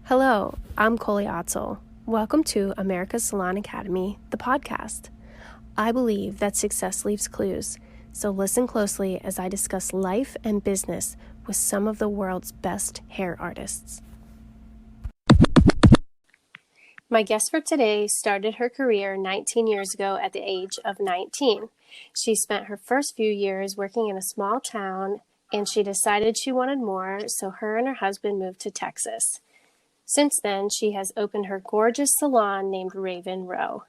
Hello, I'm Colie Otzel. Welcome to America's Salon Academy, the podcast. I believe that success leaves clues, so listen closely as I discuss life and business with some of the world's best hair artists. My guest for today started her career 19 years ago at the age of 19. She spent her first few years working in a small town, and she decided she wanted more, so her and her husband moved to Texas. Since then, she has opened her gorgeous salon named Raven Row.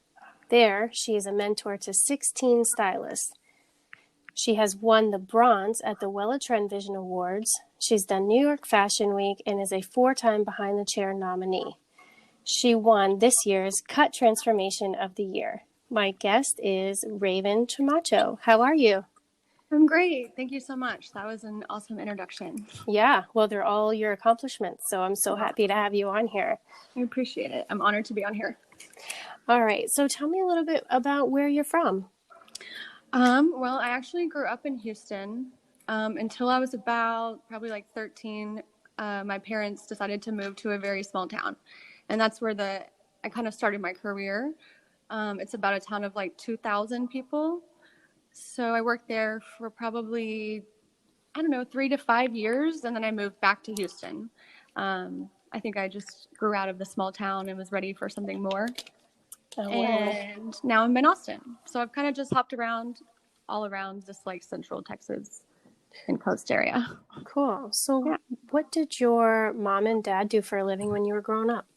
There, she is a mentor to 16 stylists. She has won the bronze at the Wella Trend Vision Awards. She's done New York Fashion Week and is a 4-time Behind the Chair nominee. She won this year's Cut Transformation of the Year. My guest is Raven Camacho. How are you? I'm great. Thank you so much. That was an awesome introduction. Yeah, well, they're all your accomplishments, so I'm so happy to have you on here. I appreciate it. I'm honored to be on here. All right, so tell me a little bit about where you're from. Well, I actually grew up in Houston until I was about probably like 13. My parents decided to move to a very small town, and that's where I kind of started my career. It's about a town of like 2,000 people. So I worked there for probably, 3 to 5 years, and then I moved back to Houston. I think I just grew out of the small town and was ready for something more. Oh, wow. And now I'm in Austin. So I've kind of just hopped around all around this like central Texas and coast area. Cool. So What did your mom and dad do for a living when you were growing up?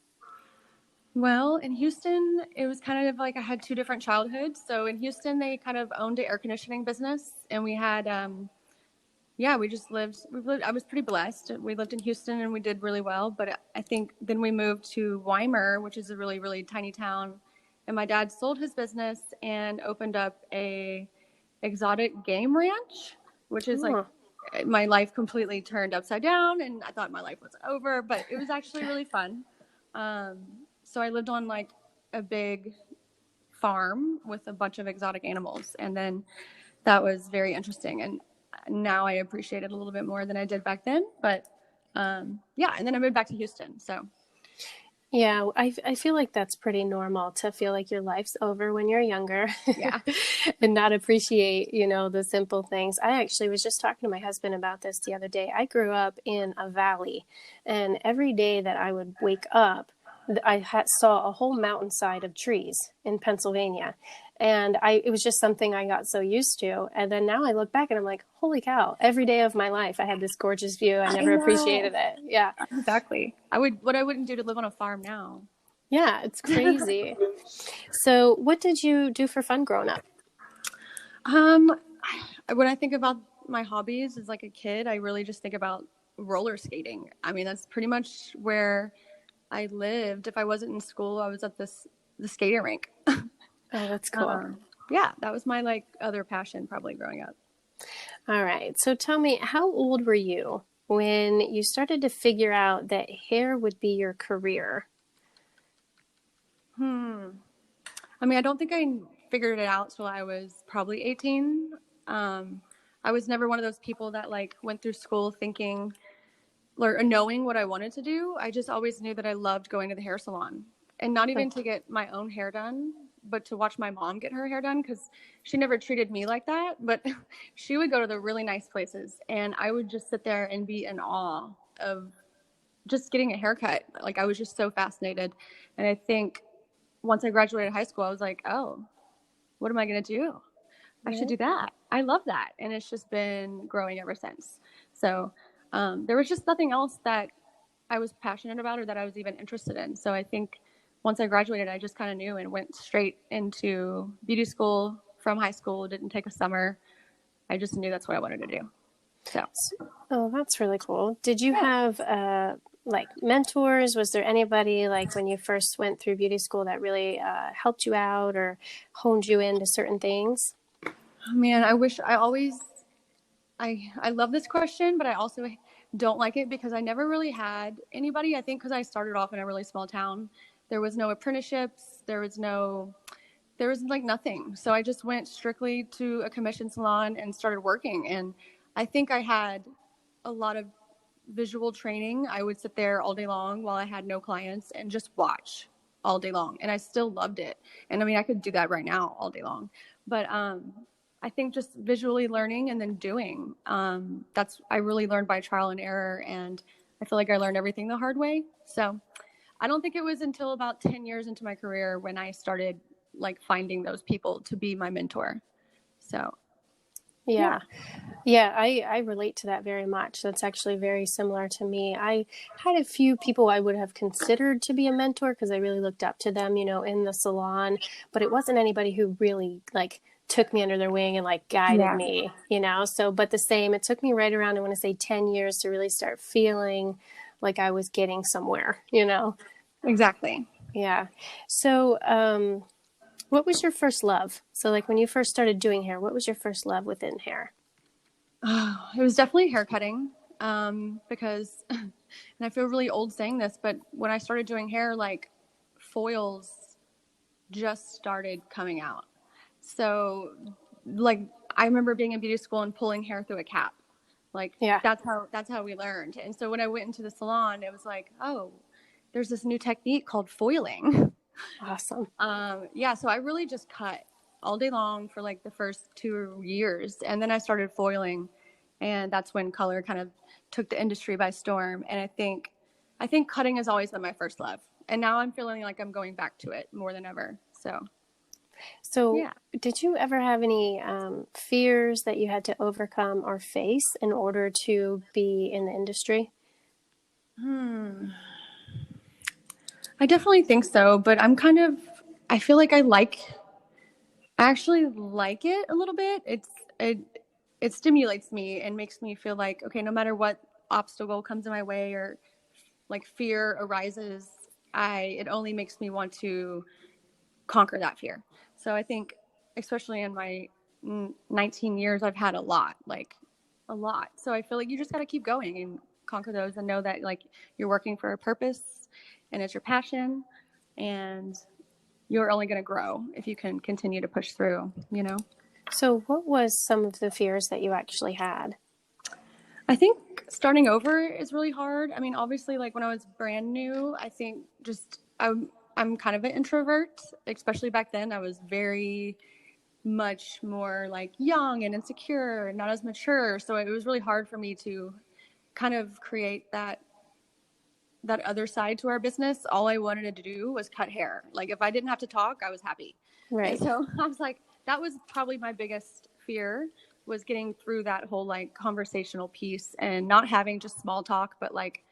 Well, in Houston, it was kind of like I had two different childhoods. So in Houston, they kind of owned an air conditioning business, and we had, I was pretty blessed. We lived in Houston and we did really well. But I think then we moved to Weimar, which is a really, really tiny town. And my dad sold his business and opened up a exotic game ranch, which is like my life completely turned upside down. And I thought my life was over, but it was actually really fun. So I lived on like a big farm with a bunch of exotic animals. And then that was very interesting. And now I appreciate it a little bit more than I did back then. But and then I moved back to Houston. So yeah, I feel like that's pretty normal to feel like your life's over when you're younger. Yeah. And not appreciate, the simple things. I actually was just talking to my husband about this the other day. I grew up in a valley, and every day that I would wake up, I saw a whole mountainside of trees in Pennsylvania. And it was just something I got so used to. And then now I look back and I'm like, holy cow, every day of my life I had this gorgeous view. I never appreciated it. Yeah. Exactly. What I wouldn't do to live on a farm now. Yeah, it's crazy. So what did you do for fun growing up? When I think about my hobbies as like a kid, I really just think about roller skating. I mean, that's pretty much where I lived. If I wasn't in school, I was at the skating rink. Oh, that's cool. That was my like other passion probably growing up. All right. So tell me, how old were you when you started to figure out that hair would be your career? I mean, I don't think I figured it out till I was probably 18. I was never one of those people that like went through school thinking or knowing what I wanted to do. I just always knew that I loved going to the hair salon, and not even to get my own hair done, but to watch my mom get her hair done, because she never treated me like that. But she would go to the really nice places, and I would just sit there and be in awe of just getting a haircut. Like, I was just so fascinated. And I think once I graduated high school, I was like, oh, what am I going to do? I should do that. I love that. And it's just been growing ever since. So there was just nothing else that I was passionate about or that I was even interested in. So I think once I graduated, I just kind of knew and went straight into beauty school from high school. Didn't take a summer. I just knew that's what I wanted to do. So. Oh, that's really cool. Did you have like mentors? Was there anybody like when you first went through beauty school that really helped you out or honed you into certain things? Oh, man, I wish I love this question, but I also don't like it because I never really had anybody. I think because I started off in a really small town. There was no apprenticeships. There was like nothing. So I just went strictly to a commission salon and started working. And I think I had a lot of visual training, I would sit there all day long while I had no clients and just watch all day long. And I still loved it. And I mean, I could do that right now all day long. But I think just visually learning and then doing, I really learned by trial and error. And I feel like I learned everything the hard way. So I don't think it was until about 10 years into my career when I started like finding those people to be my mentor. So yeah. Yeah, I relate to that very much. That's actually very similar to me. I had a few people I would have considered to be a mentor because I really looked up to them, in the salon, but it wasn't anybody who really like took me under their wing and like guided yeah, me. So, but the same, it took me right around, I want to say 10 years to really start feeling like I was getting somewhere. exactly. Yeah. So, what was your first love? So like when you first started doing hair, what was your first love within hair? Oh, it was definitely hair cutting, because, and I feel really old saying this, but when I started doing hair, like foils just started coming out. So, like, I remember being in beauty school and pulling hair through a cap. Like Yeah. that's how we learned. And so when I went into the salon, it was like, oh, there's this new technique called foiling. Awesome. Yeah, so I really just cut all day long for like the first 2 years, and then I started foiling, and that's when color kind of took the industry by storm. And I think cutting has always been my first love, and now I'm feeling like I'm going back to it more than ever. So So, yeah. did you ever have any fears that you had to overcome or face in order to be in the industry? I definitely think so, but I feel like I actually like it a little bit. It it stimulates me and makes me feel like, okay, no matter what obstacle comes in my way or like fear arises, it only makes me want to conquer that fear. So I think, especially in my 19 years, I've had a lot. So I feel like you just got to keep going and conquer those and know that like you're working for a purpose and it's your passion, and you're only going to grow if you can continue to push through. So, what was some of the fears that you actually had? I think starting over is really hard. I mean, obviously, like when I was brand new, I think I'm kind of an introvert, especially back then. I was very much more like young and insecure and not as mature. So it was really hard for me to kind of create that other side to our business. All I wanted to do was cut hair. Like if I didn't have to talk, I was happy. And Right. so I was like, that was probably my biggest fear, was getting through that whole like conversational piece and not having just small talk, but like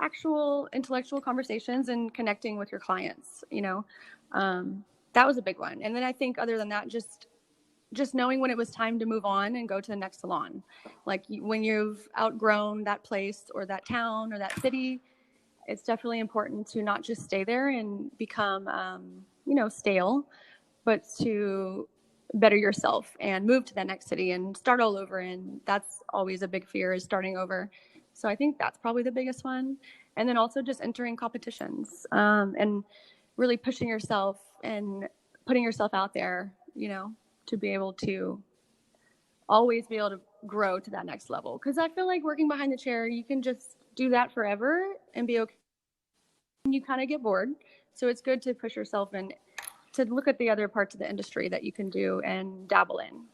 actual intellectual conversations and connecting with your clients. That was a big one. And then I think other than that, just knowing when it was time to move on and go to the next salon. Like when you've outgrown that place or that town or that city, it's definitely important to not just stay there and become, stale, but to better yourself and move to that next city and start all over. And that's always a big fear, is starting over. So I think that's probably the biggest one. And then also just entering competitions, and really pushing yourself and putting yourself out there, to be able to always be able to grow to that next level. Because I feel like working behind the chair, you can just do that forever and be okay. And you kind of get bored. So it's good to push yourself and to look at the other parts of the industry that you can do and dabble in.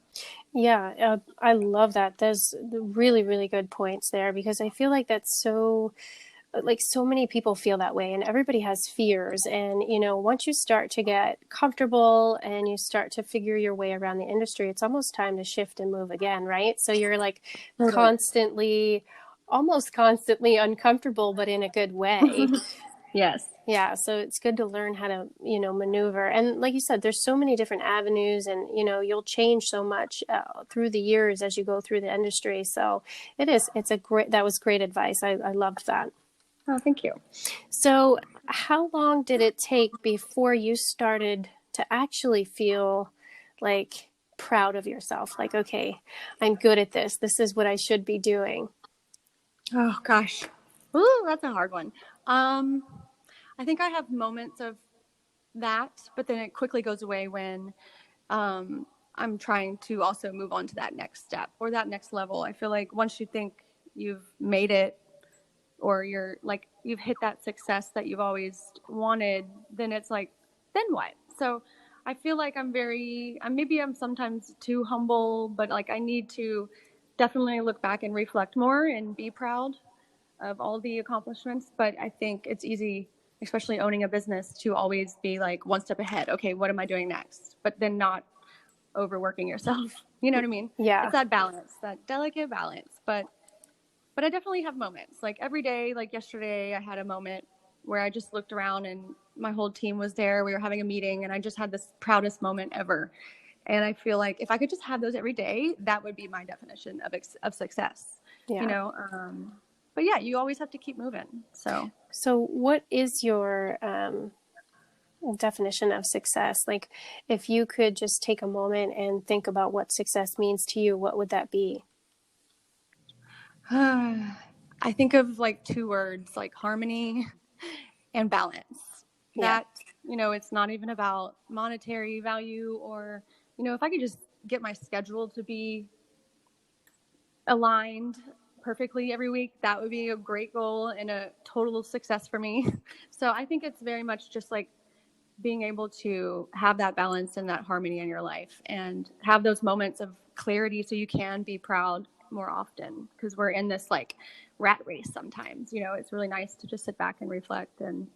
Yeah, I love that. There's really, really good points there because I feel like that's so many people feel that way and everybody has fears. And, once you start to get comfortable and you start to figure your way around the industry, it's almost time to shift and move again, right? So you're like almost constantly uncomfortable, but in a good way. Yes. Yeah, so it's good to learn how to, maneuver. And like you said, there's so many different avenues and, you'll change so much through the years as you go through the industry. So that was great advice. I loved that. Oh, thank you. So how long did it take before you started to actually feel like proud of yourself? Like, okay, I'm good at this. This is what I should be doing. Oh, gosh. Ooh, that's a hard one. I think I have moments of that, but then it quickly goes away when I'm trying to also move on to that next step or that next level. I feel like once you think you've made it, or you're like, you've hit that success that you've always wanted, then it's like, then what? So I feel like maybe I'm sometimes too humble, but like I need to definitely look back and reflect more and be proud of all the accomplishments. But I think it's easy, especially owning a business, to always be like one step ahead. Okay, what am I doing next? But then not overworking yourself. You know what I mean? Yeah. It's that balance, that delicate balance. But I definitely have moments. Like every day, like yesterday, I had a moment where I just looked around and my whole team was there. We were having a meeting and I just had this proudest moment ever. And I feel like if I could just have those every day, that would be my definition of success. Yeah. You know, but yeah, you always have to keep moving. So what is your definition of success? Like, if you could just take a moment and think about what success means to you, what would that be? I think of like two words, like harmony and balance. Yeah. That, you know, it's not even about monetary value or, you know, if I could just get my schedule to be aligned perfectly every week, that would be a great goal and a total success for me. So I think it's very much just like being able to have that balance and that harmony in your life and have those moments of clarity so you can be proud more often, because we're in this like rat race sometimes. You know, it's really nice to just sit back and reflect, and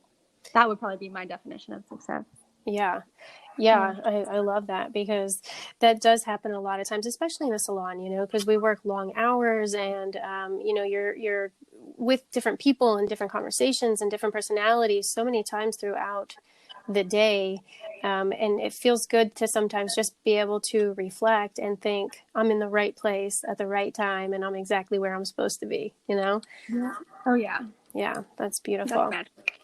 that would probably be my definition of success. Yeah. I love that, because that does happen a lot of times, especially in a salon, you know, because we work long hours and, you know, you're with different people and different conversations and different personalities so many times throughout the day. And it feels good to sometimes just be able to reflect and think, I'm in the right place at the right time and I'm exactly where I'm supposed to be, you know? Yeah. Oh yeah. Yeah, that's beautiful. That's magic.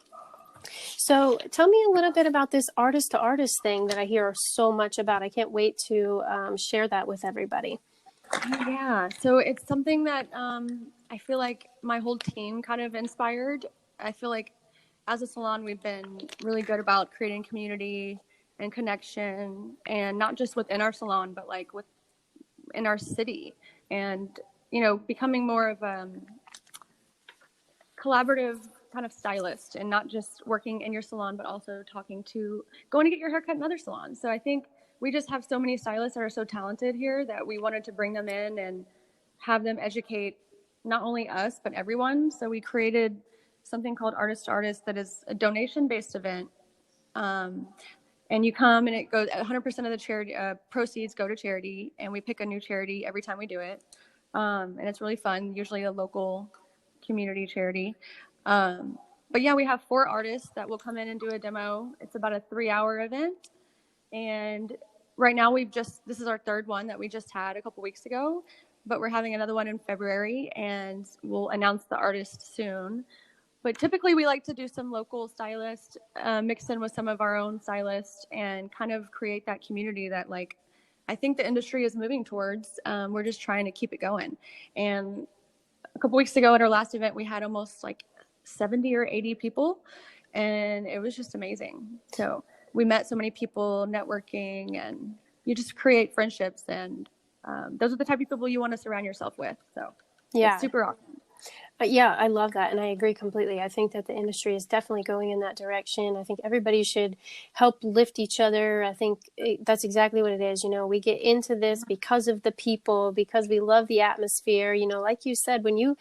So tell me a little bit about this artist to artist thing that I hear so much about. I can't wait to share that with everybody. Yeah. So it's something that I feel like my whole team kind of inspired. I feel like as a salon, we've been really good about creating community and connection, and not just within our salon, but like in our city, and, you know, becoming more of a collaborative kind of stylist, and not just working in your salon, but also going to get your haircut in other salons. So I think we just have so many stylists that are so talented here that we wanted to bring them in and have them educate not only us, but everyone. So we created something called Artist to Artist, that is a donation-based event. And you come and it goes 100% of the charity proceeds go to charity, and we pick a new charity every time we do it. And it's really fun, usually a local community charity. But yeah, we have 4 artists that will come in and do a demo. It's about a 3-hour event. And right now this is our 3rd one that we just had a couple weeks ago, but we're having another one in February, and we'll announce the artist soon. But typically we like to do some local stylists, mix in with some of our own stylists, and kind of create that community that, like, I think the industry is moving towards. We're just trying to keep it going. And a couple weeks ago at our last event, we had almost like 70 or 80 people, and it was just amazing. So we met so many people, networking, and you just create friendships, and those are the type of people you want to surround yourself with. So Yeah. it's super awesome. Yeah, I love that. And I agree completely. I think that the industry is definitely going in that direction. I think everybody should help lift each other. I think that's exactly what it is. You know, we get into this because of the people, because we love the atmosphere. You know, like you said, when you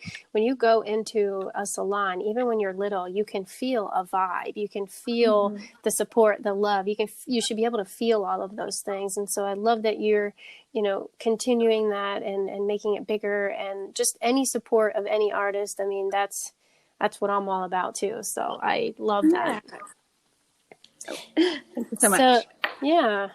go into a salon, even when you're little, you can feel a vibe. You can feel the support, the love. You should be able to feel all of those things. And so I love that you're, you know, continuing that and making it bigger, and just any support of any artist. I mean, that's what I'm all about too. So I love that. Thank you so much. Yeah.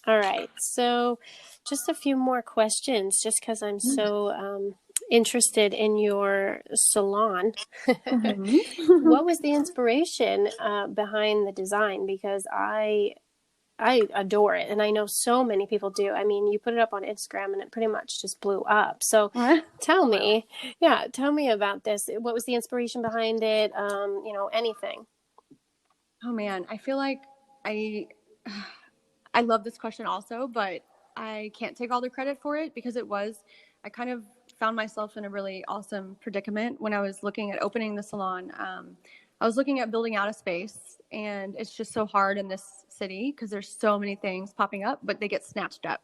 All right. So just a few more questions, just because I'm so interested in your salon. What was the inspiration behind the design? Because I adore it, and I know so many people do. I mean, you put it up on Instagram and it pretty much just blew up. So tell me about this. What was the inspiration behind it? You know, anything. Oh man, I feel like I love this question also, but I can't take all the credit for it, because I kind of found myself in a really awesome predicament when I was looking at opening the salon. I was looking at building out a space, and it's just so hard in this city because there's so many things popping up, but they get snatched up,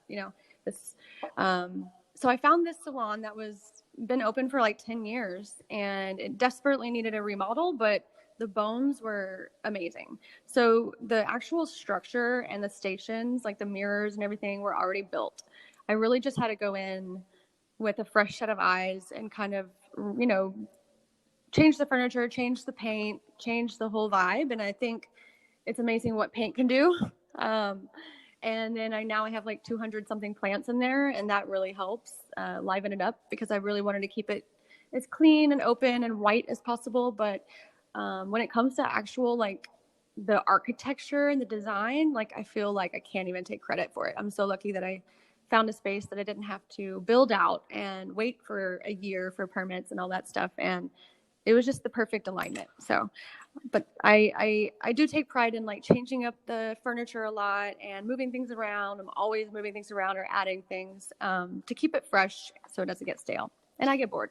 this, so I found this salon that was been open for like 10 years, and it desperately needed a remodel, but the bones were amazing. So the actual structure and the stations, like the mirrors and everything, were already built. I really just had to go in with a fresh set of eyes and kind of, change the furniture, change the paint, change the whole vibe. And I think it's amazing what paint can do. And then I have like 200 something plants in there, and that really helps liven it up, because I really wanted to keep it as clean and open and white as possible. But when it comes to actual like the architecture and the design, like I feel like I can't even take credit for it. I'm so lucky that I found a space that I didn't have to build out and wait for a year for permits and all that stuff. And it was just the perfect alignment. So, but I do take pride in like changing up the furniture a lot and moving things around. I'm always moving things around or adding things to keep it fresh so it doesn't get stale. And I get bored.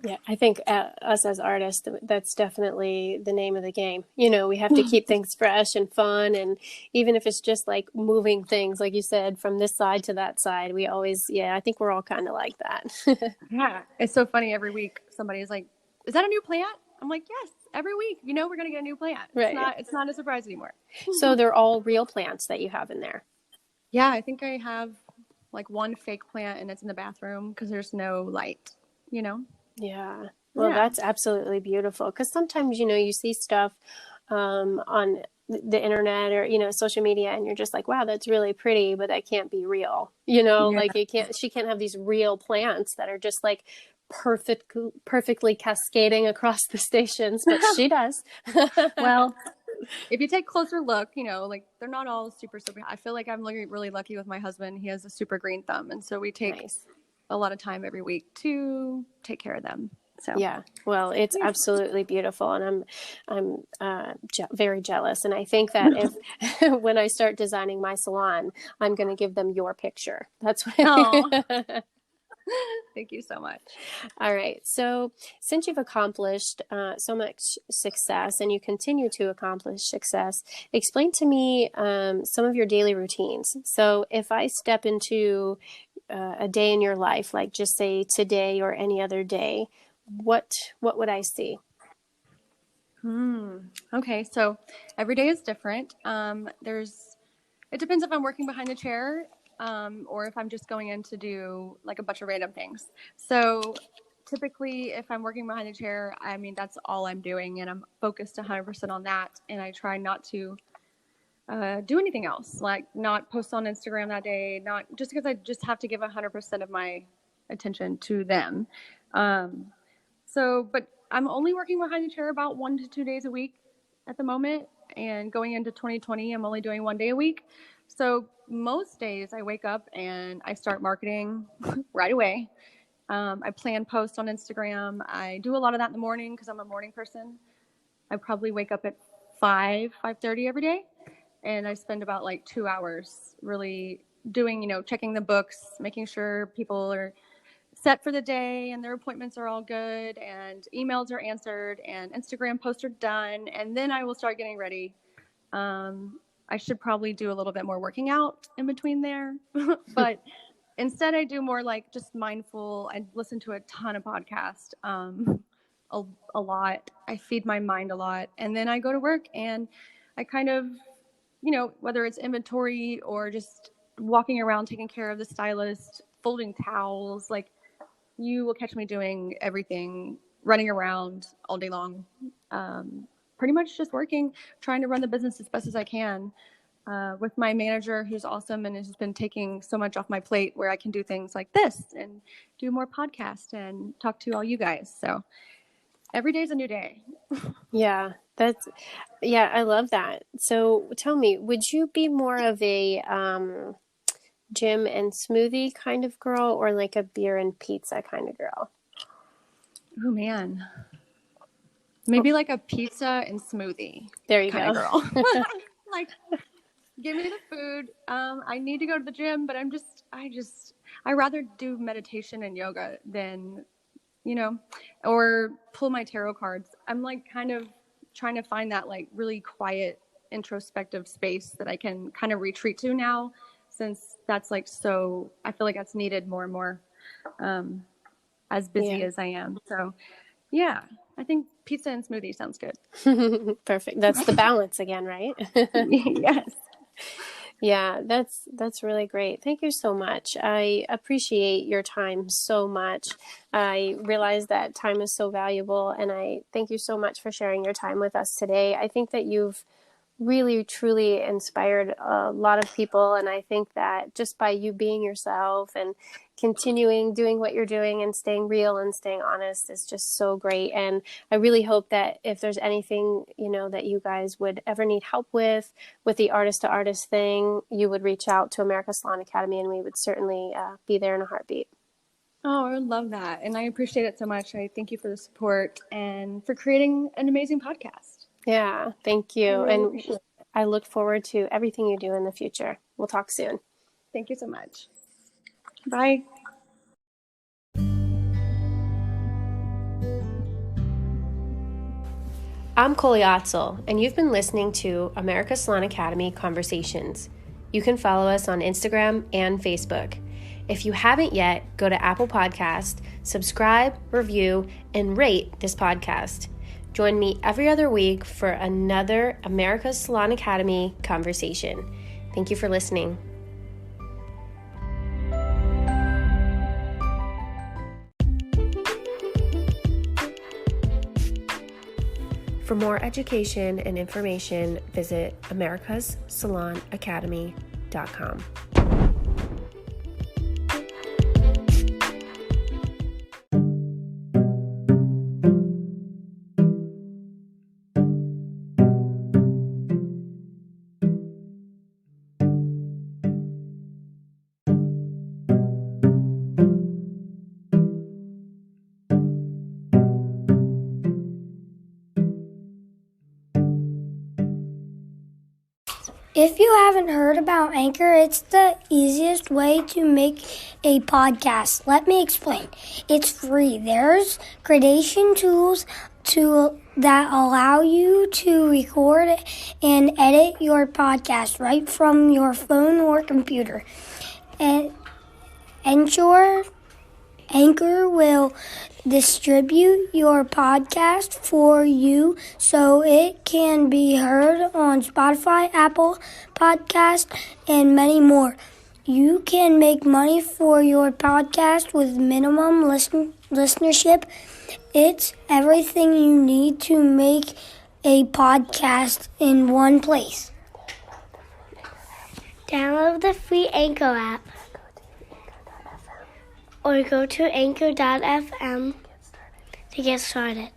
Yeah, I think us as artists, that's definitely the name of the game. We have to keep things fresh and fun. And even if it's just like moving things, like you said, from this side to that side, we always, I think we're all kind of like that. Yeah. It's so funny. Every week somebody is like, is that a new plant? I'm like, yes, every week, we're going to get a new plant. Right. It's not a surprise anymore. So they're all real plants that you have in there. Yeah. I think I have like one fake plant, and it's in the bathroom because there's no light, Yeah. Well, that's absolutely beautiful. Because sometimes, you see stuff on the internet or, social media, and you're just like, wow, that's really pretty, but that can't be real. Like she can't have these real plants that are just like perfectly cascading across the stations, but she does. Well, if you take a closer look, like they're not all super. I feel like I'm really lucky with my husband. He has a super green thumb. And so we take a lot of time every week to take care of them. So yeah, well, it's absolutely beautiful, and I'm very jealous. And I think that if when I start designing my salon, I'm going to give them your picture. That's what. Thank you so much. All right. So since you've accomplished so much success, and you continue to accomplish success, explain to me some of your daily routines. So if I step into a day in your life, like just say today or any other day, what would I see? Okay. So every day is different. It depends if I'm working behind the chair, or if I'm just going in to do like a bunch of random things. So typically if I'm working behind the chair, that's all I'm doing, and I'm focused 100% on that. And I try not to do anything else, like not post on Instagram that day, not just because I just have to give 100% of my attention to them. But I'm only working behind the chair about 1 to 2 days a week at the moment. And going into 2020, I'm only doing 1 day a week. So most days I wake up and I start marketing right away. I plan posts on Instagram. I do a lot of that in the morning because I'm a morning person. I probably wake up at 5:30 every day. And I spend about like 2 hours really doing, checking the books, making sure people are set for the day and their appointments are all good and emails are answered and Instagram posts are done. And then I will start getting ready. I should probably do a little bit more working out in between there, but instead I do more like just mindful. I listen to a ton of podcasts, a lot. I feed my mind a lot, and then I go to work and I kind of, whether it's inventory or just walking around, taking care of the stylist, folding towels, like you will catch me doing everything, running around all day long. Pretty much just working, trying to run the business as best as I can, with my manager, who's awesome and has been taking so much off my plate, where I can do things like this and do more podcasts and talk to all you guys. So every day is a new day. Yeah, I love that. So tell me, would you be more of a gym and smoothie kind of girl, or like a beer and pizza kind of girl? Oh man. Maybe like a pizza and smoothie. There you kind go. Of girl. Like, give me the food. I need to go to the gym, but I rather do meditation and yoga than, or pull my tarot cards. I'm like kind of trying to find that like really quiet introspective space that I can kind of retreat to now, since that's like so, I feel like that's needed more and more, as busy as I am. So yeah, I think pizza and smoothie sounds good. Perfect. That's the balance again, right? Yes. Yeah, that's really great. Thank you so much. I appreciate your time so much. I realize that time is so valuable, and I thank you so much for sharing your time with us today. I think that you've really, truly inspired a lot of people, and I think that just by you being yourself and continuing doing what you're doing and staying real and staying honest is just so great. And I really hope that if there's anything, that you guys would ever need help with the artist to artist thing, you would reach out to America's Salon Academy, and we would certainly be there in a heartbeat. Oh, I would love that. And I appreciate it so much. I thank you for the support and for creating an amazing podcast. Yeah, thank you. Really and I look forward to everything you do in the future. We'll talk soon. Thank you so much. Bye. I'm Colie Otzel, and you've been listening to America's Salon Academy Conversations. You can follow us on Instagram and Facebook. If you haven't yet, go to Apple Podcast, subscribe, review, and rate this podcast. Join me every other week for another America's Salon Academy conversation. Thank you for listening. For more education and information, visit americassalonacademy.com. If you haven't heard about Anchor, it's the easiest way to make a podcast. Let me explain. It's free. There's creation tools that allow you to record and edit your podcast right from your phone or computer. And Anchor will distribute your podcast for you so it can be heard on Spotify, Apple Podcast, and many more. You can make money for your podcast with minimum listenership. It's everything you need to make a podcast in one place. Download the free Anchor app or go to anchor.fm to get started.